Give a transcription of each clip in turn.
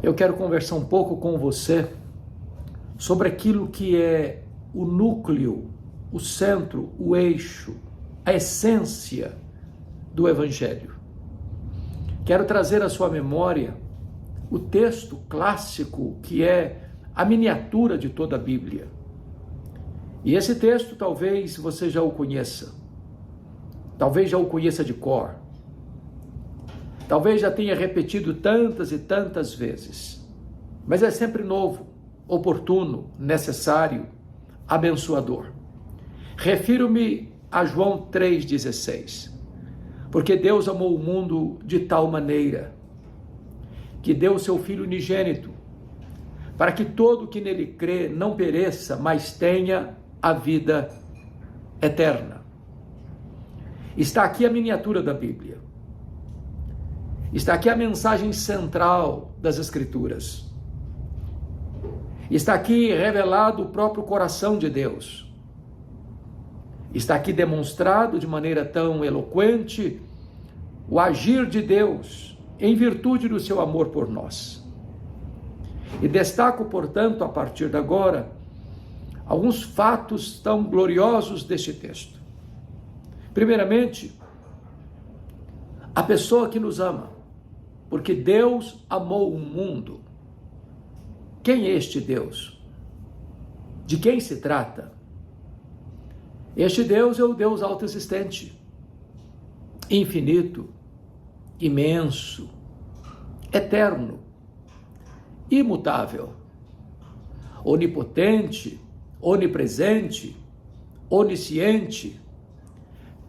Eu quero conversar um pouco com você sobre aquilo que é o núcleo, o centro, o eixo, a essência do Evangelho. Quero trazer à sua memória o texto clássico que é a miniatura de toda a Bíblia. E esse texto talvez você já o conheça, talvez já o conheça de cor, talvez já tenha repetido tantas e tantas vezes, mas é sempre novo, oportuno, necessário, abençoador. Refiro-me a João 3,16, porque Deus amou o mundo de tal maneira que deu o seu Filho unigênito, para que todo que nele crê não pereça, mas tenha a vida eterna. Está aqui a miniatura da Bíblia. Está aqui a mensagem central das Escrituras. Está aqui revelado o próprio coração de Deus. Está aqui demonstrado de maneira tão eloquente o agir de Deus em virtude do seu amor por nós. E destaco, portanto, a partir de agora, alguns fatos tão gloriosos deste texto. Primeiramente, a pessoa que nos ama, porque Deus amou o mundo. Quem é este Deus? De quem se trata? Este Deus é o Deus autoexistente, infinito, imenso, eterno, imutável, onipotente, onipresente, onisciente,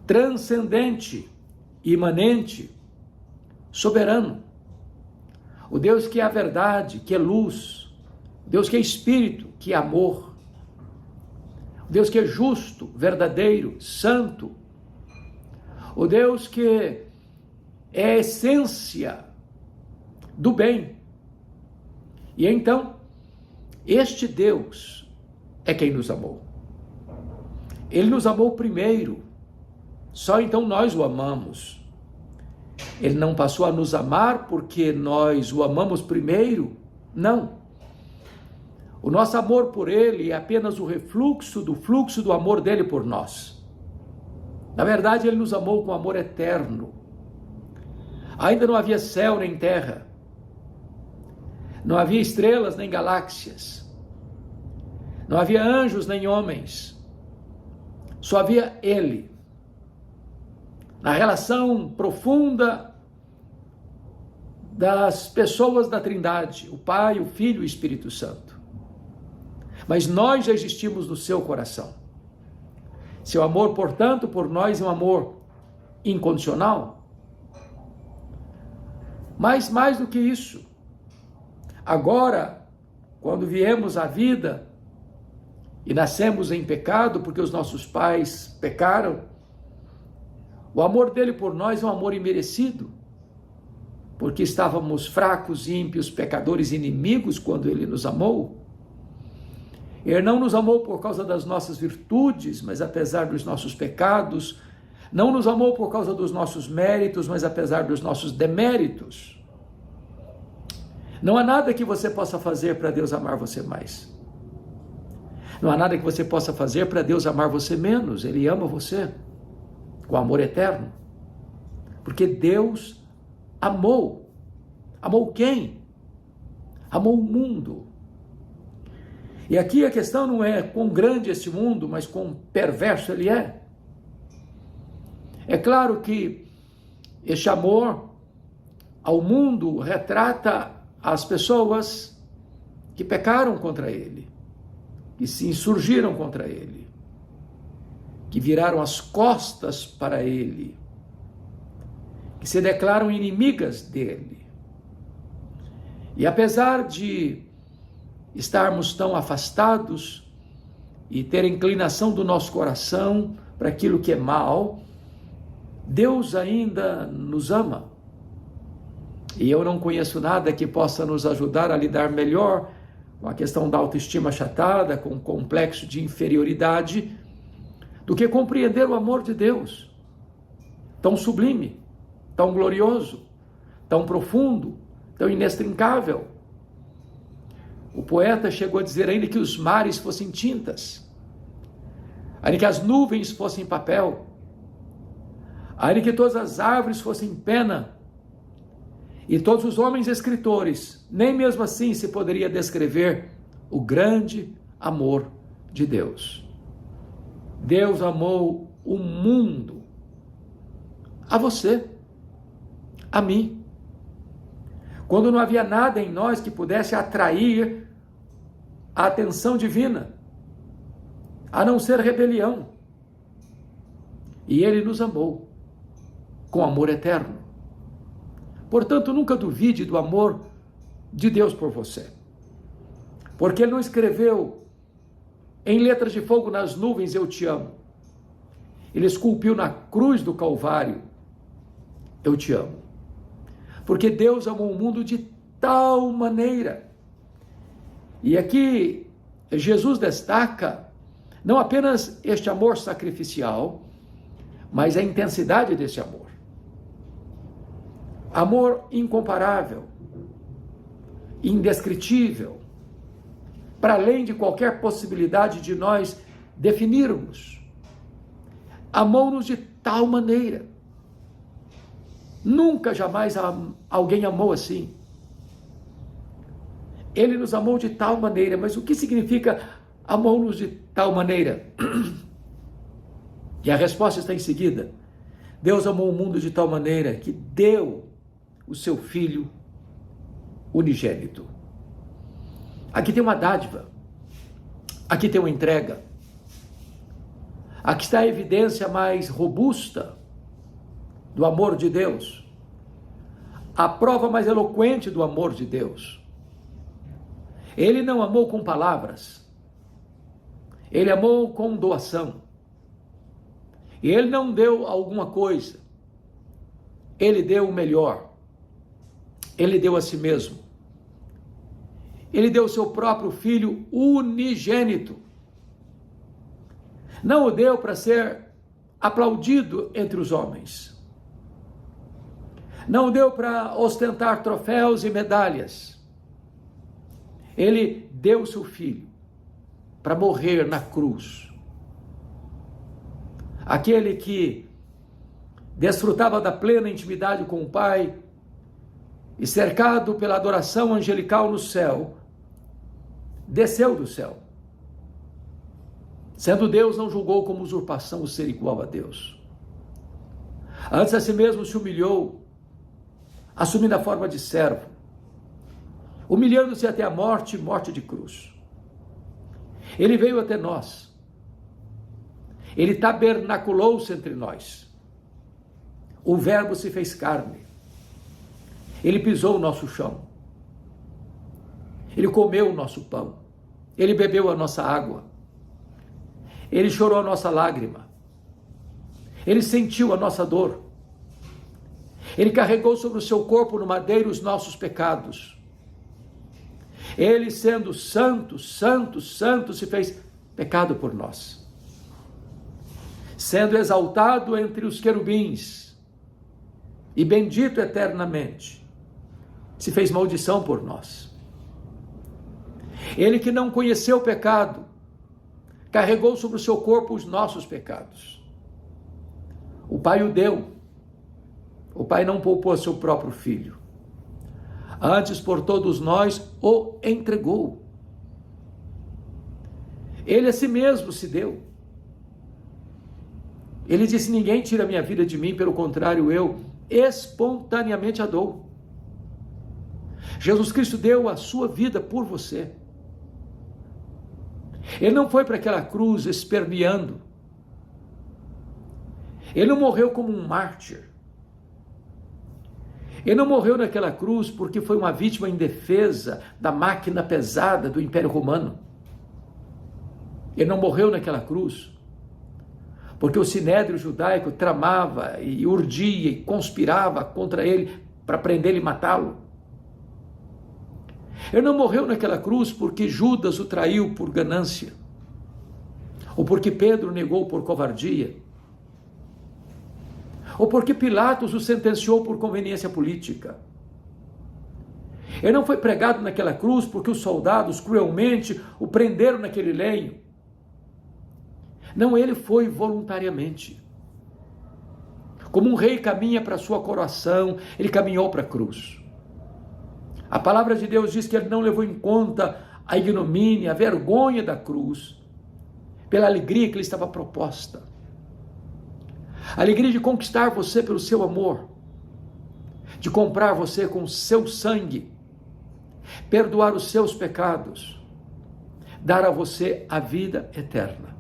transcendente, imanente, soberano. O Deus que é a verdade, que é luz, o Deus que é espírito, que é amor, o Deus que é justo, verdadeiro, santo, o Deus que é a essência do bem. E então, este Deus é quem nos amou. Ele nos amou primeiro, só então nós o amamos. Ele não passou a nos amar porque nós o amamos primeiro, não. O nosso amor por ele é apenas o refluxo do fluxo do amor dele por nós. Na verdade, ele nos amou com amor eterno. Ainda não havia céu nem terra, não havia estrelas nem galáxias, não havia anjos nem homens, só havia ele. Na relação profunda das pessoas da Trindade, o Pai, o Filho e o Espírito Santo. Mas nós já existimos no seu coração. Seu amor, portanto, por nós é um amor incondicional. Mas mais do que isso, agora, quando viemos à vida e nascemos em pecado, porque os nossos pais pecaram, o amor dele por nós é um amor imerecido, porque estávamos fracos, ímpios, pecadores, inimigos quando ele nos amou. Ele não nos amou por causa das nossas virtudes, mas apesar dos nossos pecados. Não nos amou por causa dos nossos méritos, mas apesar dos nossos deméritos. Não há nada que você possa fazer para Deus amar você mais. Não há nada que você possa fazer para Deus amar você menos. Ele ama você com amor eterno. Porque Deus amou. Amou quem? Amou o mundo. E aqui a questão não é quão grande este mundo, mas quão perverso ele é. É claro que este amor ao mundo retrata as pessoas que pecaram contra ele, que se insurgiram contra ele, que viraram as costas para ele, que se declaram inimigas dele. E apesar de estarmos tão afastados e ter inclinação do nosso coração para aquilo que é mal, Deus ainda nos ama. E eu não conheço nada que possa nos ajudar a lidar melhor com a questão da autoestima achatada, com o complexo de inferioridade, do que compreender o amor de Deus, tão sublime, tão glorioso, tão profundo, tão inextrincável, O poeta chegou a dizer ainda que os mares fossem tintas, ainda que as nuvens fossem papel, ainda que todas as árvores fossem pena, e todos os homens escritores, nem mesmo assim se poderia descrever o grande amor de Deus. Deus amou o mundo, a você, a mim, quando não havia nada em nós que pudesse atrair a atenção divina, a não ser rebelião. E Ele nos amou com amor eterno. Portanto, nunca duvide do amor de Deus por você, porque Ele não escreveu em letras de fogo nas nuvens, eu te amo. Ele esculpiu na cruz do Calvário, eu te amo. Porque Deus amou o mundo de tal maneira. E aqui Jesus destaca não apenas este amor sacrificial, mas a intensidade desse amor. Amor incomparável, indescritível, para além de qualquer possibilidade de nós definirmos. Amou-nos de tal maneira. Nunca, jamais alguém amou assim. Ele nos amou de tal maneira, mas o que significa amou-nos de tal maneira? E a resposta está em seguida. Deus amou o mundo de tal maneira que deu o seu Filho unigênito. Aqui tem uma dádiva, aqui tem uma entrega, aqui está a evidência mais robusta do amor de Deus, a prova mais eloquente do amor de Deus. Ele não amou com palavras, Ele amou com doação. E Ele não deu alguma coisa, Ele deu o melhor, Ele deu a si mesmo. Ele deu o seu próprio Filho unigênito. Não o deu para ser aplaudido entre os homens. Não o deu para ostentar troféus e medalhas. Ele deu o seu Filho para morrer na cruz. Aquele que desfrutava da plena intimidade com o Pai e cercado pela adoração angelical no céu, desceu do céu. Sendo Deus, não julgou como usurpação o ser igual a Deus. Antes a si mesmo se humilhou, assumindo a forma de servo, humilhando-se até a morte, morte de cruz. Ele veio até nós. Ele tabernaculou-se entre nós. O Verbo se fez carne. Ele pisou o nosso chão. Ele comeu o nosso pão. Ele bebeu a nossa água. Ele chorou a nossa lágrima. Ele sentiu a nossa dor. Ele carregou sobre o seu corpo no madeiro os nossos pecados. Ele, sendo santo, santo, santo, se fez pecado por nós. Sendo exaltado entre os querubins e bendito eternamente, se fez maldição por nós. Ele que não conheceu o pecado, carregou sobre o seu corpo os nossos pecados. O Pai o deu. O Pai não poupou seu próprio Filho. Antes, por todos nós, o entregou. Ele a si mesmo se deu. Ele disse: ninguém tira a minha vida de mim, pelo contrário, eu espontaneamente a dou. Jesus Cristo deu a sua vida por você. Ele não foi para aquela cruz esperneando. Ele não morreu como um mártir. Ele não morreu naquela cruz porque foi uma vítima indefesa da máquina pesada do Império Romano. Ele não morreu naquela cruz porque o sinédrio judaico tramava e urdia e conspirava contra ele para prendê-lo e matá-lo. Ele não morreu naquela cruz porque Judas o traiu por ganância, ou porque Pedro negou por covardia, ou porque Pilatos o sentenciou por conveniência política. Ele não foi pregado naquela cruz porque os soldados cruelmente o prenderam naquele lenho. Não, ele foi voluntariamente. Como um rei caminha para a sua coroação, ele caminhou para a cruz. A palavra de Deus diz que ele não levou em conta a ignomínia, a vergonha da cruz, pela alegria que lhe estava proposta. A alegria de conquistar você pelo seu amor, de comprar você com o seu sangue, perdoar os seus pecados, dar a você a vida eterna.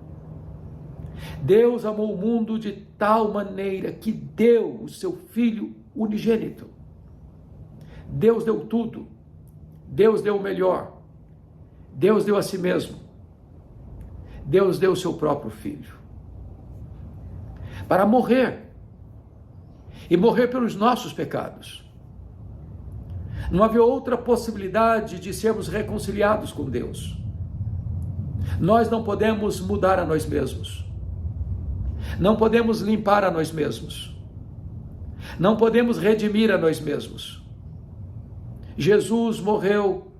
Deus amou o mundo de tal maneira que deu o seu Filho unigênito. Deus deu tudo. Deus deu o melhor. Deus deu a si mesmo. Deus deu o seu próprio Filho. Para morrer. E morrer pelos nossos pecados. Não havia outra possibilidade de sermos reconciliados com Deus. Nós não podemos mudar a nós mesmos. Não podemos limpar a nós mesmos. Não podemos redimir a nós mesmos. Jesus morreu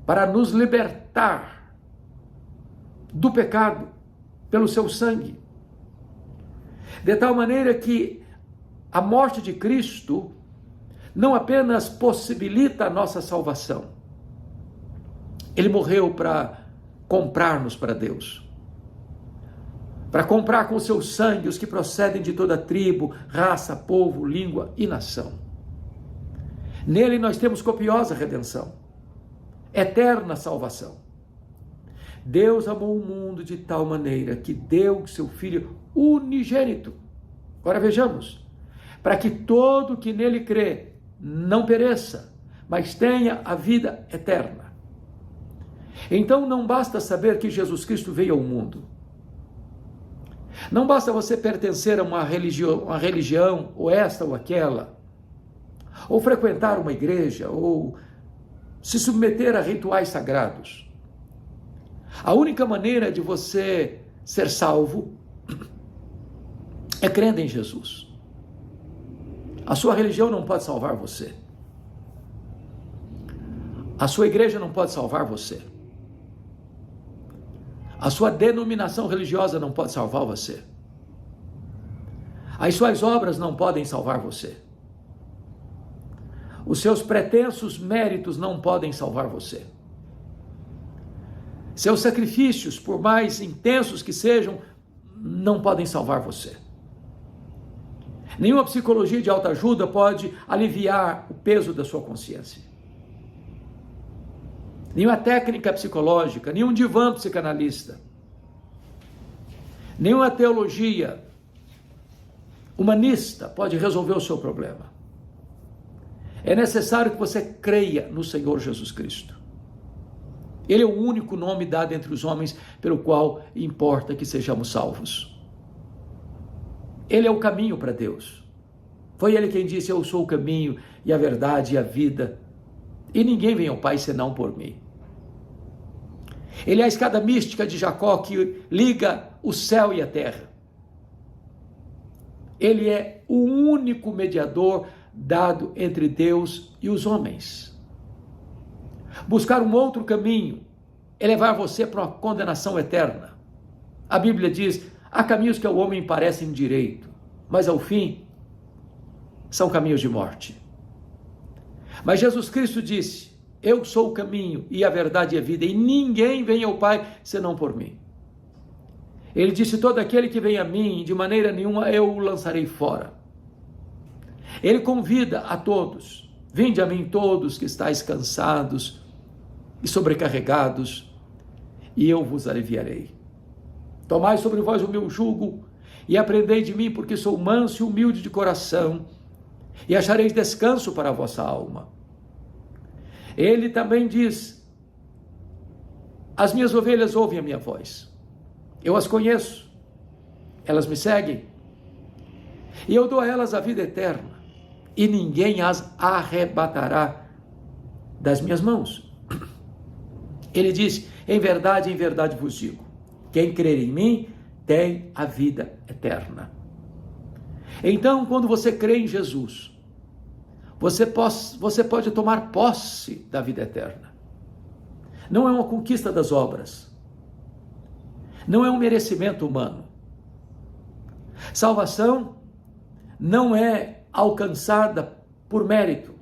para nos libertar do pecado pelo seu sangue. De tal maneira que a morte de Cristo não apenas possibilita a nossa salvação. Ele morreu para comprar-nos para Deus. Para comprar com o seu sangue os que procedem de toda tribo, raça, povo, língua e nação. Nele nós temos copiosa redenção, eterna salvação. Deus amou o mundo de tal maneira que deu o seu Filho unigênito. Agora vejamos, para que todo que nele crê não pereça, mas tenha a vida eterna. Então não basta saber que Jesus Cristo veio ao mundo. Não basta você pertencer a uma religião, ou esta ou aquela, ou frequentar uma igreja, ou se submeter a rituais sagrados. A única maneira de você ser salvo é crendo em Jesus. A sua religião não pode salvar você. A sua igreja não pode salvar você. A sua denominação religiosa não pode salvar você. As suas obras não podem salvar você. Os seus pretensos méritos não podem salvar você. Seus sacrifícios, por mais intensos que sejam, não podem salvar você. Nenhuma psicologia de autoajuda pode aliviar o peso da sua consciência. Nenhuma técnica psicológica, nenhum divã psicanalista, nenhuma teologia humanista pode resolver o seu problema. É necessário que você creia no Senhor Jesus Cristo. Ele é o único nome dado entre os homens pelo qual importa que sejamos salvos. Ele é o caminho para Deus. Foi ele quem disse: eu sou o caminho e a verdade e a vida, e ninguém vem ao Pai senão por mim. Ele é a escada mística de Jacó que liga o céu e a terra. Ele é o único mediador dado entre Deus e os homens. Buscar um outro caminho é levar você para uma condenação eterna. A Bíblia diz: há caminhos que ao homem parecem direito, mas ao fim são caminhos de morte. Mas Jesus Cristo disse: eu sou o caminho e a verdade e a vida, e ninguém vem ao Pai senão por mim. Ele disse: todo aquele que vem a mim, de maneira nenhuma eu o lançarei fora. Ele convida a todos: vinde a mim todos que estáis cansados e sobrecarregados, e eu vos aliviarei. Tomai sobre vós o meu jugo e aprendei de mim, porque sou manso e humilde de coração, e achareis descanso para a vossa alma. Ele também diz: as minhas ovelhas ouvem a minha voz, eu as conheço, elas me seguem, e eu dou a elas a vida eterna, e ninguém as arrebatará das minhas mãos. Ele diz: em verdade vos digo, quem crer em mim tem a vida eterna. Então, quando você crê em Jesus, você pode tomar posse da vida eterna. Não é uma conquista das obras. Não é um merecimento humano. Salvação não é alcançada por mérito.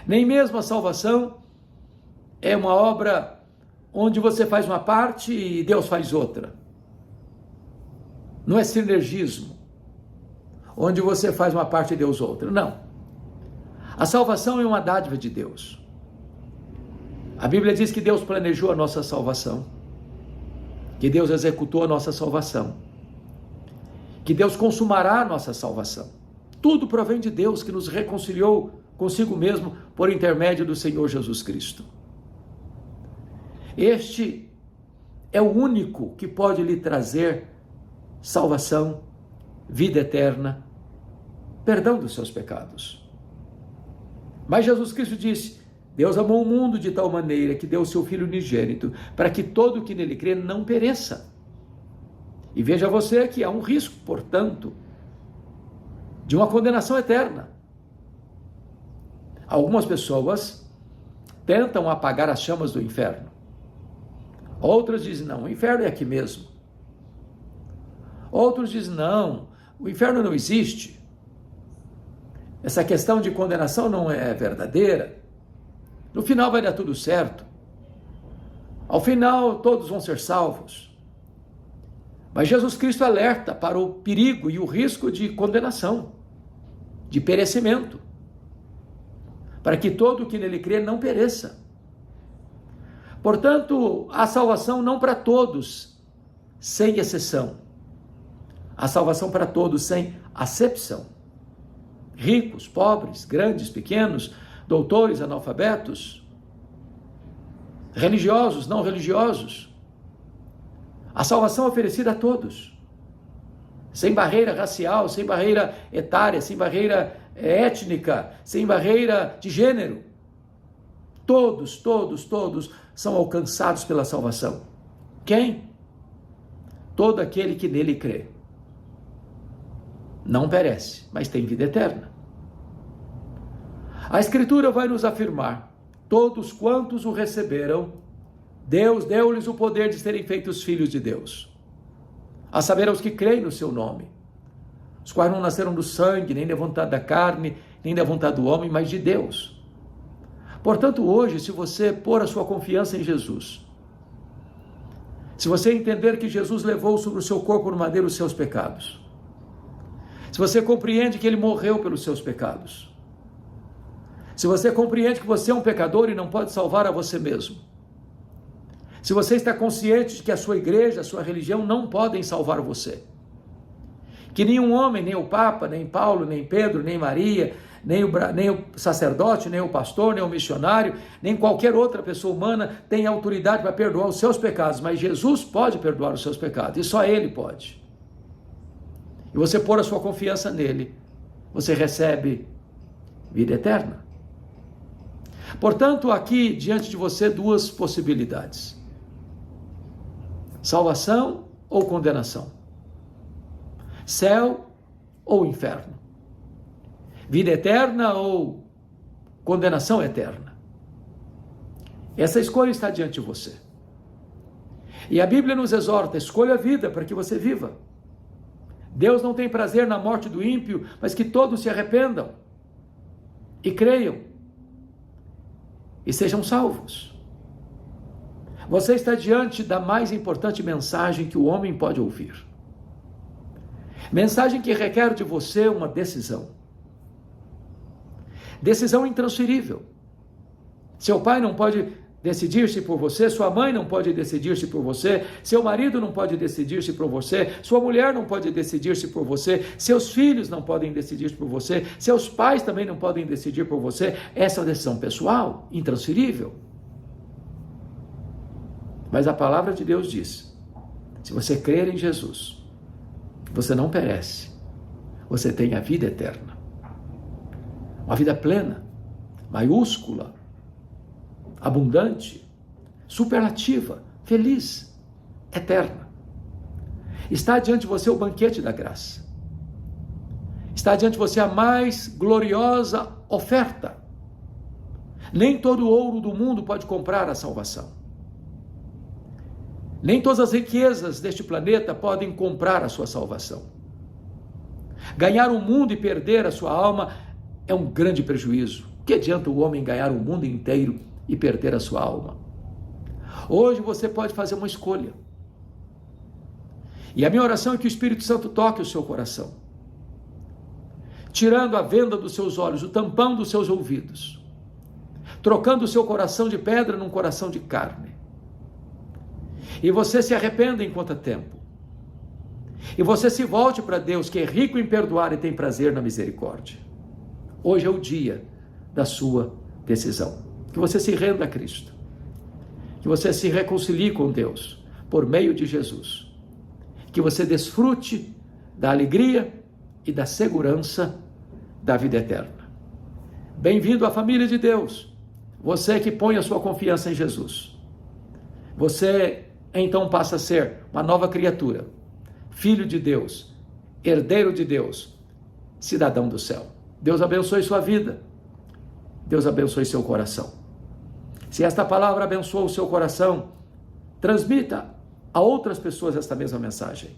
Nem mesmo a salvação é uma obra onde você faz uma parte e Deus faz outra. Não é sinergismo, onde você faz uma parte e Deus outra. Não. A salvação é uma dádiva de Deus. A Bíblia diz que Deus planejou a nossa salvação, que Deus executou a nossa salvação, que Deus consumará a nossa salvação. Tudo provém de Deus, que nos reconciliou consigo mesmo por intermédio do Senhor Jesus Cristo. Este é o único que pode lhe trazer salvação, vida eterna, perdão dos seus pecados. Mas Jesus Cristo disse: Deus amou o mundo de tal maneira que deu o seu Filho unigênito, para que todo o que nele crê não pereça. E veja você que há um risco, portanto, de uma condenação eterna. Algumas pessoas tentam apagar as chamas do inferno. Outras dizem: não, o inferno é aqui mesmo. Outros dizem: não, o inferno não existe. Essa questão de condenação não é verdadeira. No final vai dar tudo certo. Ao final todos vão ser salvos. Mas Jesus Cristo alerta para o perigo e o risco de condenação, de perecimento, para que todo o que nele crê não pereça. Portanto, a salvação não para todos, sem exceção. A salvação para todos, sem acepção. Ricos, pobres, grandes, pequenos, doutores, analfabetos, religiosos, não religiosos. A salvação é oferecida a todos, sem barreira racial, sem barreira etária, sem barreira étnica, sem barreira de gênero. Todos são alcançados pela salvação. Quem? Todo aquele que nele crê. Não perece, mas tem vida eterna. A Escritura vai nos afirmar: todos quantos o receberam, Deus deu-lhes o poder de serem feitos filhos de Deus, a saber, aos que creem no seu nome, os quais não nasceram do sangue, nem da vontade da carne, nem da vontade do homem, mas de Deus. Portanto, hoje, se você pôr a sua confiança em Jesus, se você entender que Jesus levou sobre o seu corpo no madeiro os seus pecados, se você compreende que ele morreu pelos seus pecados, se você compreende que você é um pecador e não pode salvar a você mesmo, se você está consciente de que a sua igreja, a sua religião não podem salvar você, que nenhum homem, nem o Papa, nem Paulo, nem Pedro, nem Maria, nem o sacerdote, nem o pastor, nem o missionário, nem qualquer outra pessoa humana tem autoridade para perdoar os seus pecados, mas Jesus pode perdoar os seus pecados, e só Ele pode. E você pôr a sua confiança nele, você recebe vida eterna. Portanto, aqui diante de você duas possibilidades: salvação ou condenação, céu ou inferno, vida eterna ou condenação eterna. Essa escolha está diante de você. E a Bíblia nos exorta: escolha a vida para que você viva. Deus não tem prazer na morte do ímpio, mas que todos se arrependam e creiam e sejam salvos. Você está diante da mais importante mensagem que o homem pode ouvir. Mensagem que requer de você uma decisão. Decisão intransferível. Seu pai não pode decidir-se por você, sua mãe não pode decidir-se por você, seu marido não pode decidir-se por você, sua mulher não pode decidir-se por você, seus filhos não podem decidir-se por você, seus pais também não podem decidir por você. Essa é uma decisão pessoal, intransferível. Mas a palavra de Deus diz: se você crer em Jesus, você não perece, você tem a vida eterna, uma vida plena, maiúscula, abundante, superlativa, feliz, eterna. Está diante de você o banquete da graça. Está diante de você a mais gloriosa oferta. Nem todo o ouro do mundo pode comprar a salvação. Nem todas as riquezas deste planeta podem comprar a sua salvação. Ganhar o mundo e perder a sua alma é um grande prejuízo. O que adianta o homem ganhar o mundo inteiro e perder a sua alma? Hoje você pode fazer uma escolha. E a minha oração é que o Espírito Santo toque o seu coração, tirando a venda dos seus olhos, o tampão dos seus ouvidos, trocando o seu coração de pedra num coração de carne. E você se arrependa enquanto há tempo. E você se volte para Deus, que é rico em perdoar e tem prazer na misericórdia. Hoje é o dia da sua decisão. Que você se renda a Cristo. Que você se reconcilie com Deus por meio de Jesus. Que você desfrute da alegria e da segurança da vida eterna. Bem-vindo à família de Deus. Você que põe a sua confiança em Jesus. Você então passa a ser uma nova criatura, filho de Deus, herdeiro de Deus, cidadão do céu. Deus abençoe sua vida. Deus abençoe seu coração. Se esta palavra abençoa o seu coração, transmita a outras pessoas esta mesma mensagem.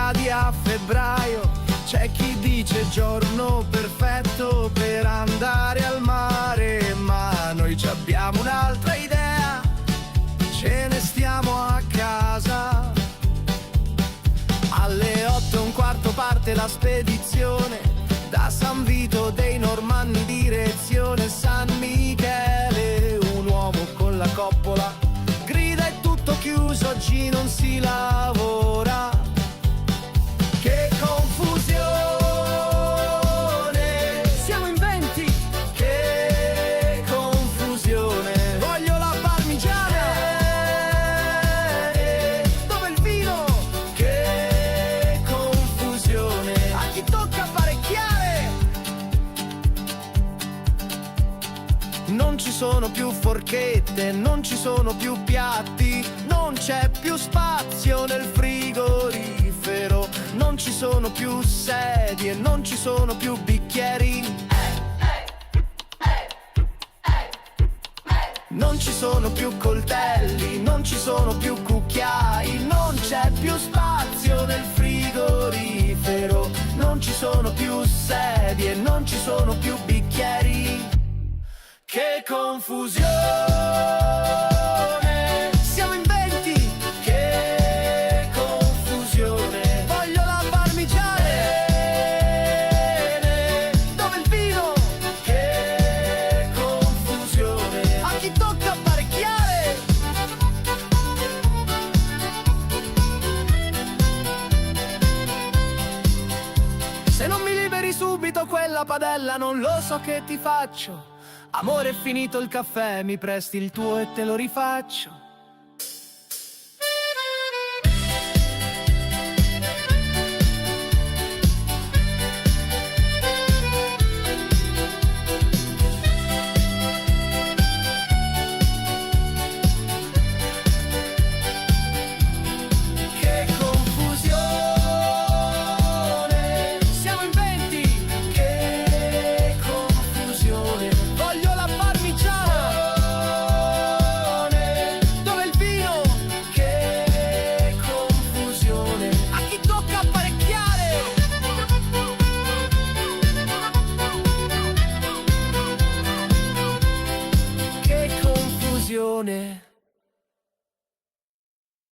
gradi a febbraio, C'è chi dice giorno perfetto per andare al mare, ma noi già abbiamo un'altra idea, ce ne stiamo a casa. Alle 8:15 parte la spedizione, da San Vito dei Normanni direzione San Michele. Un uomo con la coppola grida: è tutto chiuso, oggi non si lavora. Che confusione, siamo in 20. Che confusione, voglio la parmigiana. Dove il vino? Che confusione, a chi tocca apparecchiare. Non ci sono più forchette, non ci sono più piatti, non c'è più spazio nel frigorifero, non ci sono più sedie, non ci sono più bicchieri. Non ci sono più coltelli, non ci sono più cucchiai, non c'è più spazio nel frigorifero, non ci sono più sedie, non ci sono più bicchieri. Che confusione, siamo in 20. Che confusione, voglio la parmigiana. Dove il vino? Che confusione, a chi tocca apparecchiare. Se non mi liberi subito quella padella, non lo so che ti faccio. Amore, è finito il caffè, mi presti il tuo e te lo rifaccio. Che confusione, siamo in 20. Che confusione, voglio la parmigiana. Dove il vino? Che confusione, a chi tocca apparecchiare. Che confusione.